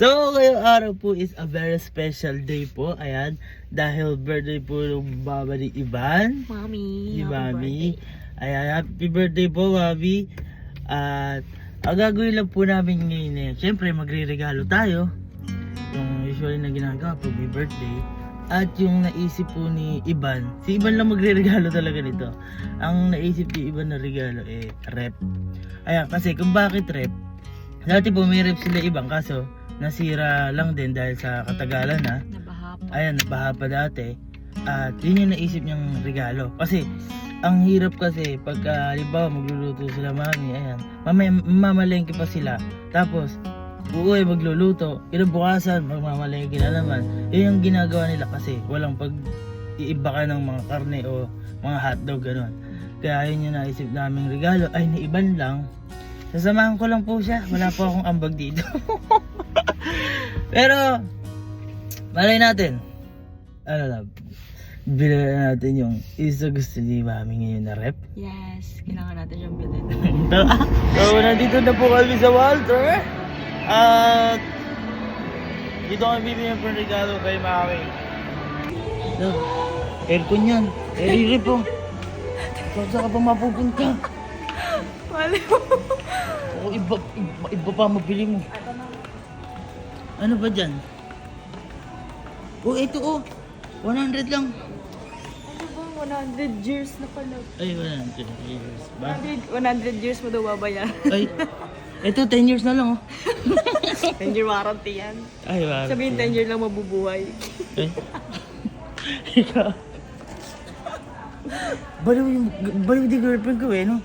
So, ngayong araw po is a very special day po. Ayan, dahil birthday po ng baba ni Ivan. Mami, Si happy Mami. birthday. Ayan, happy birthday po, Mami. At ang gagawin lang po namin ngayon eh, syempre magre-regalo tayo. Yung usually na ginagawa po, may birthday. At yung naisip po ni Ivan, si Ivan lang magre-regalo talaga nito. Ang naisip ni Ivan na regalo eh, rep. Ayan, kasi kung bakit rep, dati po may rep sila Ivan, kaso nasira lang din dahil sa katagalan na. Nabaha pa. Ayan, nabaha pa dati. At yun yung naisip niyang regalo. Kasi, ang hirap kasi pagka, halimbawa, magluluto sila mami, ayan, mamalengke pa sila. Tapos, uuwi magluluto, kinabukasan, magmamalengke na naman. Yun yung ginagawa nila kasi, walang pag-iiba ka ng mga karne o mga hotdog, gano'n. Kaya yun yung naisip naming regalo, ay naiban lang. Sasamahan ko lang po siya, wala po akong ambag dito. Pero, malay natin, ano na, bilhin natin yung isa gusto ni Mami ngayon na rep. Yes, kailangan natin siyang bilhin. So, nandito na po kami sa Walter. At dito kami bibigyan ng regalo kay Mami. So, aircon yan. Air po. Saan ka pa mapupunta? Mali mo. O iba pa mabili mo. Ano ba dyan? Oh, ito oh. 100 lang. Ano ba? 100 years na pala. Ay, 100 years ba? 100 years mo daw babayaran. Ay, ito 10 years na lang oh. 10 year warranty yan. Ay, wow. Sabihin 10 years lang mabubuhay. Ay. Ikaw. Baliw di girlfriend ko eh, no?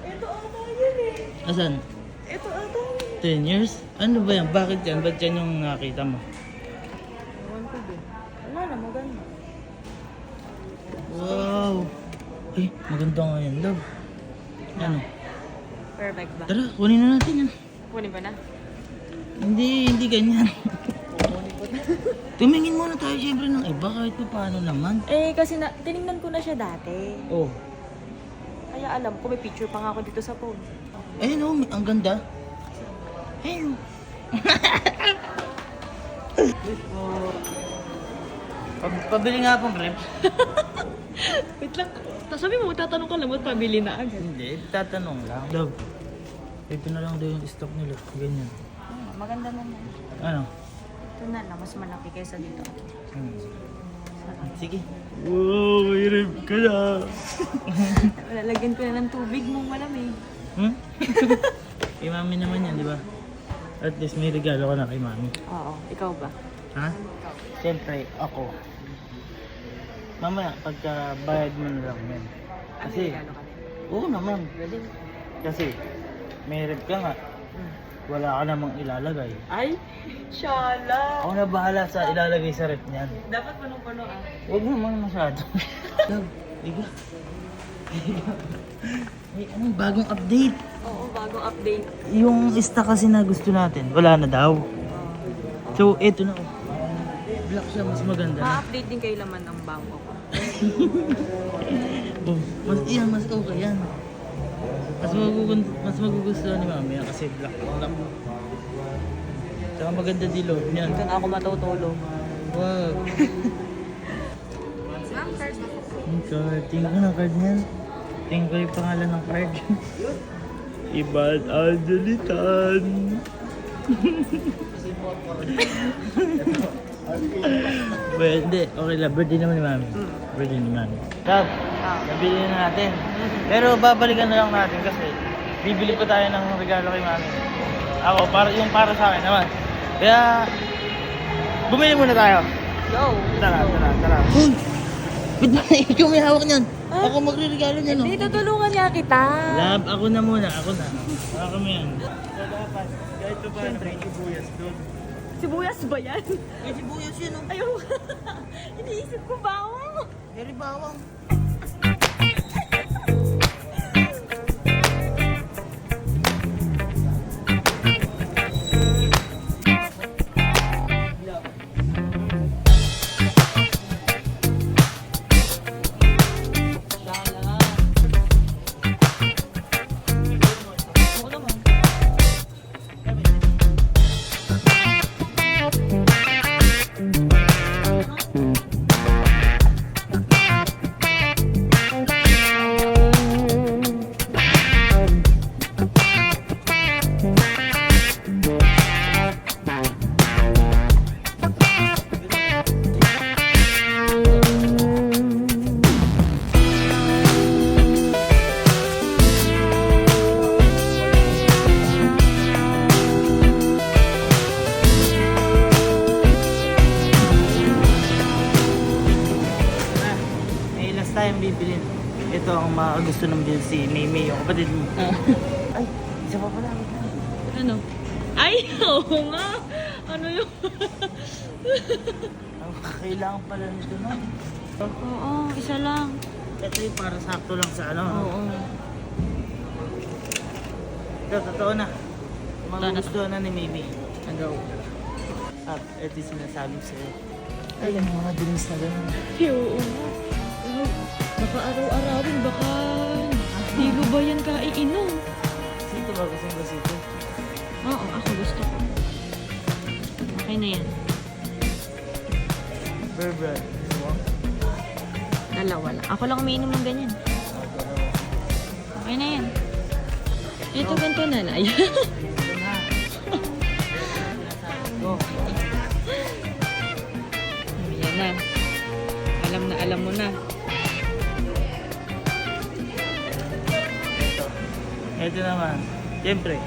Ito ata yun eh. Asan? Ito ata yun. 10 years? Ano ba yan? Bakit yan? Ba't yan yung nakita mo? Ewan ko din. Wala na, maganda. Wow! Ay, maganda nga yan, love. Ano? Perfect ba? Tara, kunin na natin yan. Kunin ba na? Hindi ganyan. Tumingin muna tayo siyempre ng iba kahit pa paano naman. Eh, kasi tinignan ko na siya dati. Oh. Kaya alam ko, may picture pa nga ako dito sa phone. Ayun oh, ang ganda. Ayun. Pabili nga pong rep. Wait lang. Sabi mo, tatanong ka lang, ba't pabili na agad? Hindi, tatanong lang. Love, ito na lang daw yung stock nila. Ganyan. Maganda naman. Ano? Ito na lang, mas malaki kaysa dito. Sige. Wow, may rep ka na. Lalagyan ko na ng tubig mong malamig. Hmm? Kay Mami naman yan, di ba? At least may regalo ko na kay Mami. Oo, ikaw ba? Ha? Siyempre, ako. Mamaya, pagka bayad mo na lang yan. Kasi, Regalo ka din. oo naman. Pwede. Kasi, may rep ka nga. Wala ka namang ilalagay. Ay, shala. Ako na bahala sa ilalagay sa rep niyan. Dapat punong-puno ah. Huwag naman masyado. Love, diga. May anong bagong update. Oo, bagong update. Yung stock kasi na gusto natin, wala na daw. So, eto na. Black siya, mas maganda na. Ma-update din kayo laman ng bangko ko. Oh, mas okay yan. Mas magugustuhan ni Mami yan kasi black lang. Saka maganda dilog niyan. Dito na ako matutulog. Wow. Ma'am, cards na po. Yung card. Tingnan ko ng card niyan. Tingnan ko yung pangalan ng card. Iban Angelitan. Well, hindi. Okay lang. Birthday naman ni Mami. Birthday ni Mami. Tab, nabili na natin. Pero babalikan na lang natin kasi bibili pa tayo ng regalo kay Mami. Ako, para sa akin naman. Kaya, bumili muna tayo. Go! Tara. Hoy! Ba't ba ikaw may hawak niyan? Ako magre-regalo niyan, no? Hindi, tutulungan niya kita. Lab, ako na muna. Ako mo yan. So, dapat, kahit pa paano may sibuyas doon. Sibuyas ba yan? May sibuyas yan, no? Ayaw. Iniisip ko bawang. Very bawang. ito ang gusto ng bill si Mimi, yung kapatid mo. Ay, isa pa pala. Ano? Ay, oo nga. Ano yung... Ang kailangan pala nito na. Oo, isa lang. Ito yung para sakto lang sa ano. Oo. Ito, totoo na. Totoo na. Magugustuhan na ni Mimi. Agaw. At ito yung sinasabi ko sa'yo. Ay, ang mga drinks na gano'n. Oo nga. Baka araw-arawin, baka di ko ba yan kaiinom? Sito ba gusto mo sito? Oo, ako gusto ko. Okay na yan. Burber. Gusto mo? Dalawa lang. Ako lang umiinom ng ganyan. Okay na yan. Ito, ganito na na. Ito na. Go. Yan na. Alam mo na. Ito naman. Siyempre,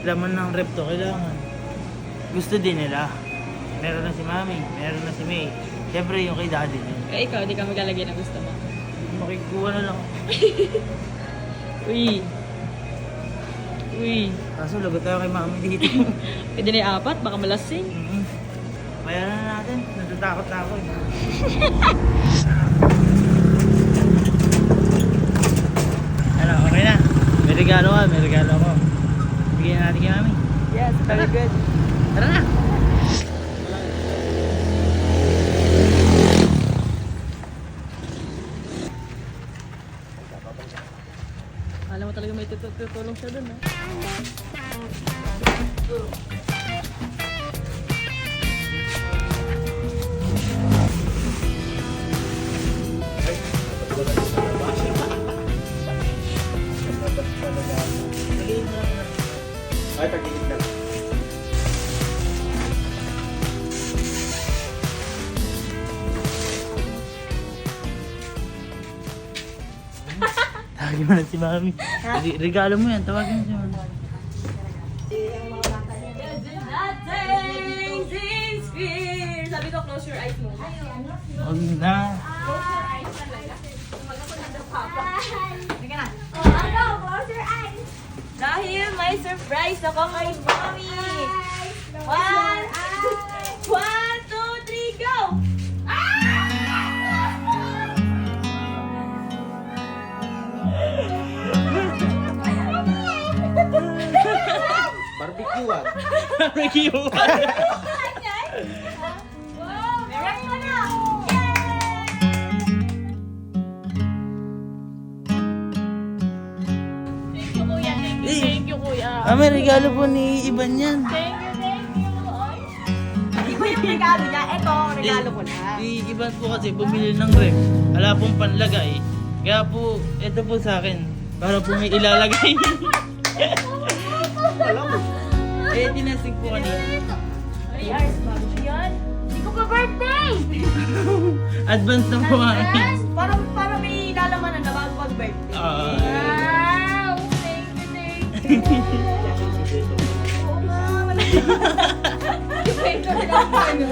laman ng rep to, kailangan. Gusto din nila. Meron na si Mami, meron na si May. Siyempre yung kay Daddy din. Eh, ikaw, di ka maglalagay na gusto mo. Makikuha na lang. Uy. Uy. Kaso lagot tayo kay Mami dito. Pwede na yung apat, baka malasing. Bayaran na natin. Natatakot na ako eh. Ano, okay na. May regalo ka, may regalo ako. Bigyan natin kay Mami. Yes, very good. Tara na! Alam mo talaga may tutulong siya dun, ha? Ay, tagilid lang. Tawagin mo na si Mami. Regalo mo yan, tawagin mo si Mami. Sabi ko, close your eyes mo. Huwag na. Dahil may surprise ako kay Mommy. One, two, three, go! Barbecue ah. Barbecue. Meron mo na! Thank you, kuya. Thank you, kuya. May regalo po ni Iban yan. Thank you. Hindi ko yung regalo niya. Ito, regalo ko na. Si Iban po kasi bumili ng ref. Wala pong panlagay. Kaya po, ito po sa akin. Para po may ilalagay. Eh, tinasig po kanina. 3 hours bago yan. Hindi ko pa birthday! Advance na po nga. Para may lalaman na bago pag-birthday. Ah. Wow! Thank you. Oo nga, wala. Ito lang ano.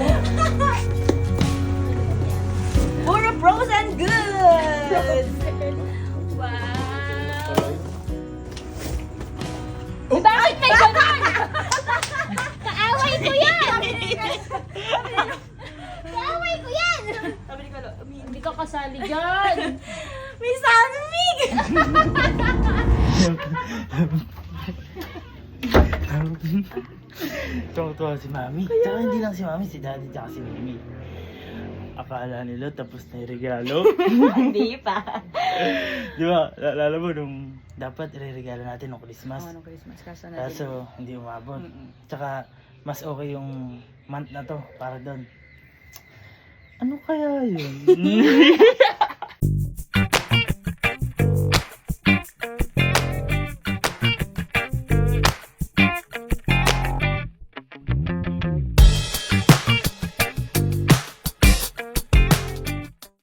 Puro pros and goods! Wow! Bakit may ganun? Kaaway ko yan! Kaaway ko yan! Sabi ni Kalo, hindi ka kasali dyan! May sanmig! Tuwa si Mami. Tsaka hindi lang si Mami, si Daddy tsaka si Mimi. Akala nila tapos na yung regalo. Hindi pa. Di ba? Lala mo nung dapat i-regalo natin nung Christmas. Nung Christmas, kaso na Kaso hindi umabot. Tsaka mas okay yung month na to para doon. Ano kaya yun?